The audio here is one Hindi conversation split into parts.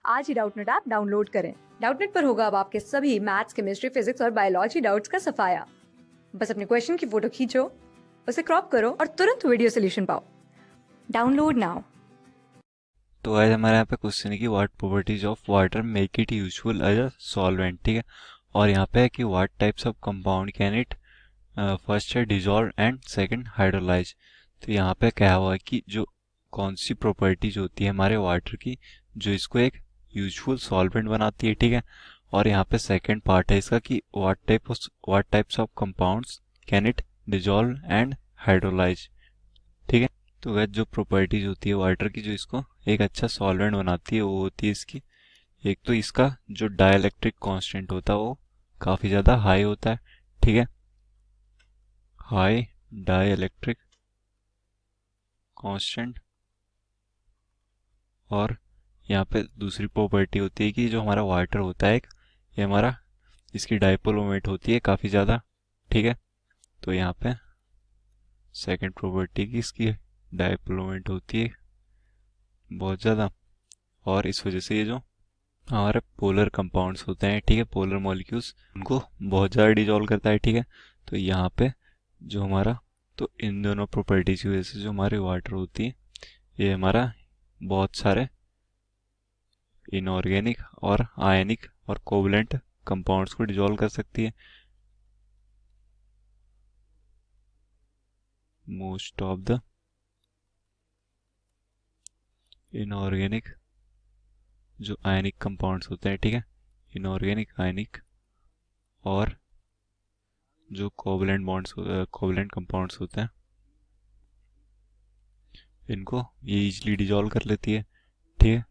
आज ही डाउटनेट ऐप डाउनलोड करें। डाउटनेट पर होगा अब आपके सभी मैथ्स, केमिस्ट्री, फिजिक्स और बायोलॉजी डाउट्स का सफाया। बस अपने क्वेश्चन की फोटो खींचो, उसे क्रॉप करो और तुरंत वीडियो सोल्यूशन पाओ। Download now. तो आज हमारे यहाँ पे क्वेश्चन है कि what properties of water make it useful as a solvent. ठीक है, और यहाँ पे है कि what types of compound can it, first है डिजॉल्व एंड सेकंड हाइड्रोलाइज। तो यहाँ पे क्या हुआ है कि जो कौन सी प्रॉपर्टीज होती है हमारे वाटर की जो इसको एक यूजफुल सॉल्वेंट बनाती है। ठीक है, और यहाँ पे सेकंड पार्ट है इसका कि what types of compounds can it dissolve and hydrolyse. ठीक है, तो वह जो प्रॉपर्टीज होती है वाटर की जो इसको एक अच्छा सॉल्वेंट बनाती है वो होती है इसकी, एक तो इसका जो डाइलेक्ट्रिक कांस्टेंट होता है वो काफ़ी ज़्यादा हाई होता है। ठीक है, हाई डाइलेक्ट्रिक कांस्टेंट। और यहाँ पे दूसरी प्रॉपर्टी होती है कि जो हमारा वाटर होता है एक, ये हमारा इसकी डाइपोल मोमेंट होती है काफ़ी ज़्यादा। ठीक है, तो यहाँ पे सेकंड प्रॉपर्टी की इसकी डाइपोल मोमेंट होती है बहुत ज़्यादा, और इस वजह से ये जो हमारे पोलर कंपाउंड्स होते हैं, ठीक है, पोलर मॉलिक्यूल्स, उनको बहुत ज़्यादा डिजोल्व करता है। ठीक है, तो यहाँ पे जो हमारा, तो इन दोनों प्रॉपर्टीज की वजह से जो हमारी वाटर होती है ये हमारा बहुत सारे इनऑर्गेनिक और आयनिक और कोवलेंट कंपाउंड्स को डिजोल्व कर सकती है। मोस्ट ऑफ द इनऑर्गेनिक जो आयनिक कंपाउंड्स होते हैं, ठीक है, इनऑर्गेनिक आयनिक और जो कोवलेंट कंपाउंड्स होते हैं इनको ये इजीली डिजोल्व कर लेती है। ठीक है,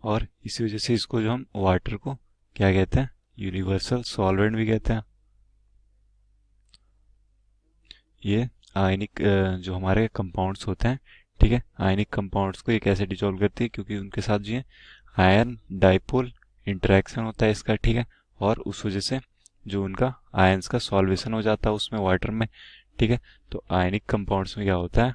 और इसी वजह से इसको जो हम वाटर को क्या कहते हैं, यूनिवर्सल सॉल्वेंट भी कहते हैं। ये आयनिक जो हमारे कंपाउंड्स होते हैं, ठीक है, आयनिक कंपाउंड्स को ये कैसे डिजोल्व करती है, क्योंकि उनके साथ जो है आयन डाइपोल इंटरेक्शन होता है इसका। ठीक है, और उस वजह से जो उनका आयंस का सॉल्वेशन हो जाता है उसमें वाटर में। ठीक है, तो आयनिक कंपाउंड्स में क्या होता है,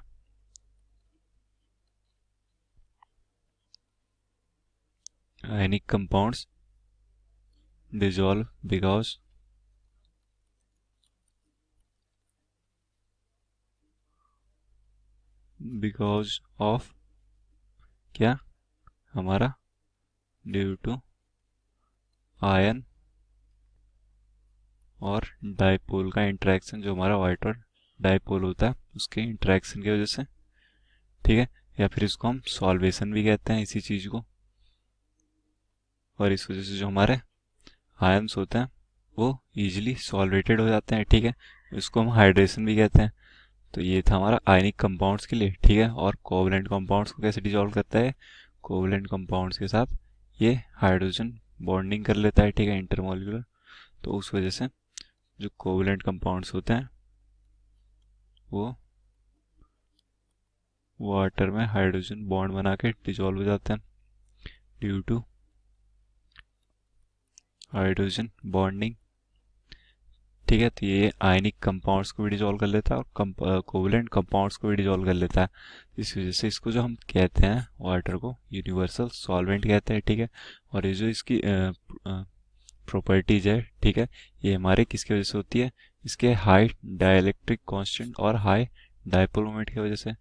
ionic compounds dissolve because of क्या, हमारा ड्यू टू आयन और डाइपोल का इंटरेक्शन, जो हमारा वाटर डाइपोल होता है उसके इंटरेक्शन की वजह से। ठीक है, या फिर इसको हम सॉल्वेशन भी कहते हैं इसी चीज को, और इस वजह से जो हमारे आयन्स होते हैं वो इजीली सॉल्वेटेड हो जाते हैं। ठीक है, इसको हम हाइड्रेशन भी कहते हैं। तो ये था हमारा आयनिक कंपाउंड्स के लिए। ठीक है, और कोवलेंट कंपाउंड्स को कैसे डिसॉल्व करता है, कोवलेंट कंपाउंड्स के साथ ये हाइड्रोजन बॉन्डिंग कर लेता है। ठीक है, इंटरमोलिकुलर। तो उस वजह से जो कोवलेंट कंपाउंड्स होते हैं वो वाटर में हाइड्रोजन बॉन्ड बना के डिसॉल्व हो जाते हैं ड्यू टू हाइड्रोजन बॉन्डिंग। ठीक है, तो ये आयनिक कंपाउंड्स को भी डिसॉल्व कर लेता है और कोवलेंट कंपाउंड्स को भी डिसॉल्व कर लेता है। इस वजह से इसको जो हम कहते हैं वाटर को यूनिवर्सल सॉल्वेंट कहते हैं। ठीक है, और ये जो इसकी प्रॉपर्टीज है, ठीक है, ये हमारे किसकी वजह से होती है, इसके हाई डाइलेक्ट्रिक कांस्टेंट और हाई डाइपोल मोमेंट की वजह से।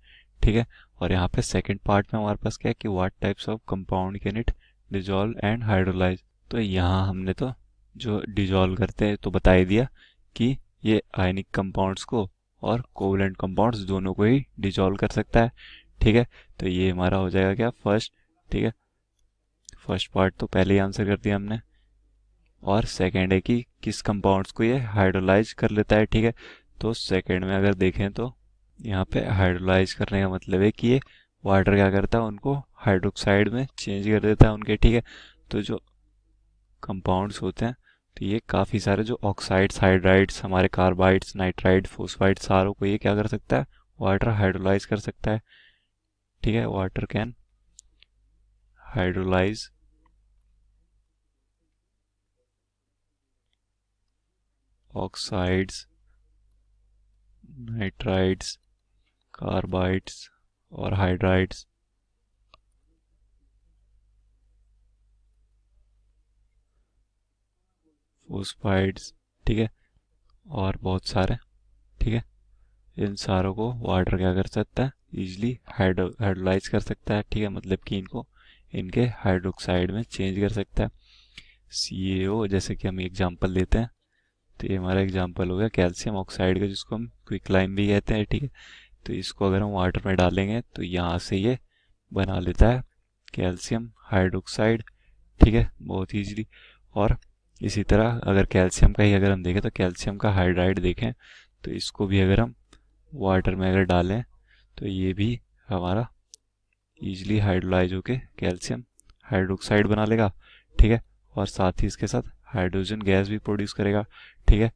ठीक है, और यहाँ पे सेकंड पार्ट में हमारे पास क्या है कि what types of compound can it dissolve and hydrolyse. तो यहाँ हमने तो जो डिजॉल्व करते हैं तो बता ही दिया कि ये आयनिक कंपाउंड्स को और कोवलेंट कंपाउंड्स दोनों को ही डिजॉल्व कर सकता है। ठीक है, तो ये हमारा हो जाएगा क्या, फर्स्ट। ठीक है, फर्स्ट पार्ट तो पहले ही आंसर कर दिया हमने। और सेकंड है कि किस कंपाउंड्स को ये हाइड्रोलाइज कर लेता है। ठीक है, तो सेकंड में अगर देखें तो यहाँ पे हाइड्रोलाइज करने का मतलब है कि ये वाटर क्या करता है, उनको हाइड्रोक्साइड में चेंज कर देता है उनके। ठीक है, तो जो कंपाउंड्स होते हैं तो ये काफ़ी सारे जो ऑक्साइड्स, हाइड्राइड्स, हमारे कार्बाइड्स, नाइट्राइड, फोस्फाइड, सारों को ये क्या कर सकता है, वाटर हाइड्रोलाइज कर सकता है। ठीक है, water can hydrolyse oxides, nitrides, carbides और हाइड्राइड्स फोस्फाइड्स, ठीक है, और बहुत सारे, ठीक है। इन सारों को वाटर क्या कर सकता है, इजिली हाइड्रोलाइज कर सकता है, ठीक है, मतलब कि इनको इनके हाइड्रोक्साइड में चेंज कर सकता है। CaO, जैसे कि हम एग्जांपल लेते हैं, तो ये हमारा एग्जांपल हो गया कैल्शियम ऑक्साइड का, जिसको हम क्विकलाइम भी कहते हैं, ठीक है। तो इसको अगर हम वाटर में डालेंगे तो यहाँ से ये बना लेता है कैल्शियम हाइड्रोक्साइड, ठीक है, बहुत ईजिली। और इसी तरह अगर कैल्शियम का ही अगर हम देखें तो कैल्शियम का हाइड्राइड देखें, तो इसको भी अगर हम वाटर में अगर डालें तो ये भी हमारा ईजिली हाइड्रोलाइज होके कैल्शियम हाइड्रोक्साइड बना लेगा, ठीक है। और साथ ही इसके साथ हाइड्रोजन गैस भी प्रोड्यूस करेगा, ठीक है।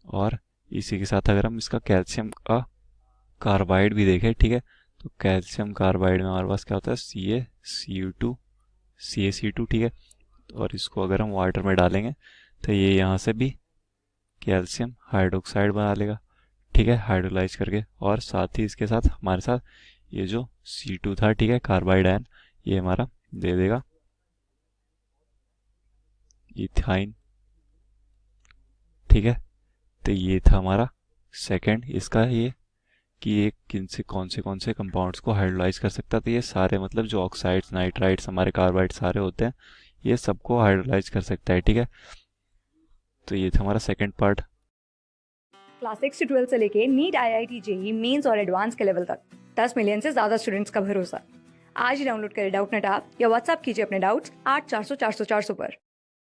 और इसी के साथ अगर हम इसका कैल्शियम का कार्बाइड भी देखें, ठीक है, तो कैल्शियम कार्बाइड में हमारे पास क्या होता है, CaC2, ठीक है। और इसको अगर हम वाटर में डालेंगे तो ये यहाँ से भी कैल्शियम हाइड्रोक्साइड बना लेगा, ठीक है, हाइड्रोलाइज करके। और साथ ही इसके साथ हमारे साथ ये जो C2 था, ठीक है, कार्बाइड आयन, ये हमारा दे देगा इथाइन, ठीक है। तो ये था हमारा सेकंड इसका, ये कि ये कौन से कंपाउंड्स को हाइड्रोलाइज कर सकता है। तो ये सारे मतलब जो ऑक्साइड्स, नाइट्राइड्स, हमारे कार्बाइड सारे होते हैं, ये सबको हाइड्रोलाइज कर सकता है, ठीक है। तो ये था हमारा सेकंड पार्ट। क्लास 6 से 12 से लेके नीट, IIT, JEE मेंस और एडवांस के लेवल तक 10 मिलियन से ज्यादा स्टूडेंट्स का भरोसा। आज ही डाउनलोड करें डाउटनेट ऐप या व्हाट्सएप कीजिए अपने डाउट्स 8400 400 400 पर।